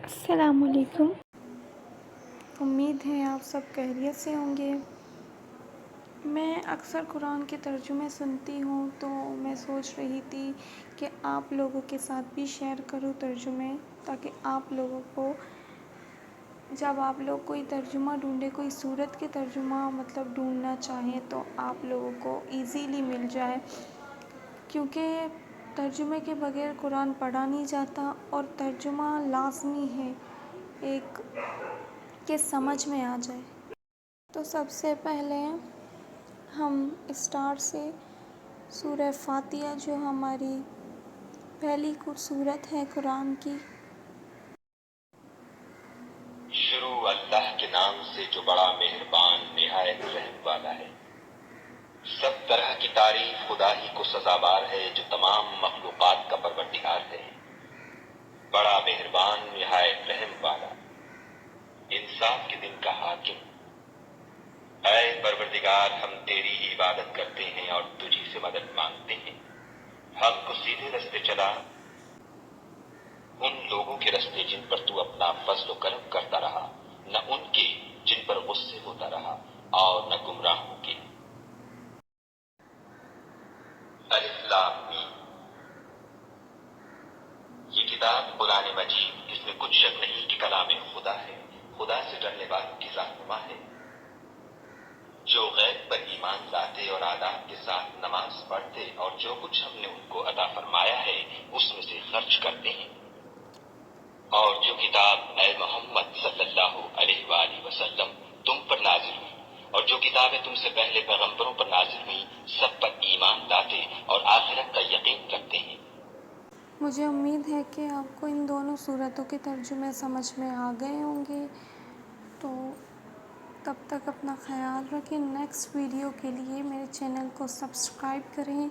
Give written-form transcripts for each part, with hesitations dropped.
السلام علیکم۔ امید ہے آپ سب خیریت سے ہوں گے۔ میں اکثر قرآن کے ترجمے سنتی ہوں تو میں سوچ رہی تھی کہ آپ لوگوں کے ساتھ بھی شیئر کروں ترجمے، تاکہ آپ لوگوں کو جب آپ لوگ کوئی ترجمہ ڈھونڈے، کوئی سورت کے ترجمہ ڈھونڈنا چاہیں تو آپ لوگوں کو ایزیلی مل جائے، کیونکہ ترجمے کے بغیر قرآن پڑھا نہیں جاتا، اور ترجمہ لازمی ہے ایک کہ سمجھ میں آ جائے۔ تو سب سے پہلے ہم اسٹارٹ سے سورہ فاتحہ، جو ہماری پہلی سورت ہے قرآن کی۔ شروع اللہ کے نام سے جو بڑا مہربان نہایت رحم والا ہے۔ سب طرح کی تعریف خدا ہی کو سزاوار ہے جو تمام مخلوقات کا پروردگار ہے۔ بڑا مہربان نہایت رحم والا، انصاف کے دن کا حاکم۔ اے پروردگار، ہم تیری ہی عبادت کرتے ہیں اور تجھی سے مدد مانگتے ہیں۔ ہم کو سیدھے رستے چلا، ان لوگوں کے رستے جن پر تو اپنا فضل و کرم کرتا رہا، نہ ان کے جن پر غصے ہوتا رہا، اور نہ گمراہوں کے۔ الف لام میم۔ یہ کتاب قرآن مجید، اس میں کچھ شک نہیں کہ کلام خدا ہے، خدا سے ڈرنے والوں کی رہنما ہے، جو غیب پر ایمان لاتے اور آداب کے ساتھ نماز پڑھتے، اور جو کچھ ہم نے ان کو عطا فرمایا ہے اس میں سے خرچ کرتے ہیں۔ اور جو کتاب اے محمد صلی اللہ علیہ وآلہ وسلم تم پر نازل ہوئی، اور جو کتابیں تم سے پہلے پیغمبروں پر نازل ہوئی، سب پر ایمان لاتے اور آخرت کا یقین رکھتے ہیں۔ مجھے امید ہے کہ آپ کو ان دونوں سورتوں کے ترجمے سمجھ میں آ گئے ہوں گے، تو تب تک اپنا خیال رکھیں۔ نیکسٹ ویڈیو کے لیے میرے چینل کو سبسکرائب کریں،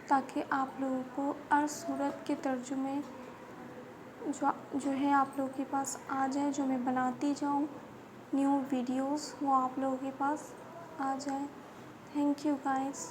تاکہ آپ لوگوں کو ہر سورت کے ترجمے جو ہے آپ لوگوں کے پاس آ جائے، جو میں بناتی جاؤں نیو ویڈیوز، وہ آپ لوگوں کے پاس آ جائے۔ Thank you guys.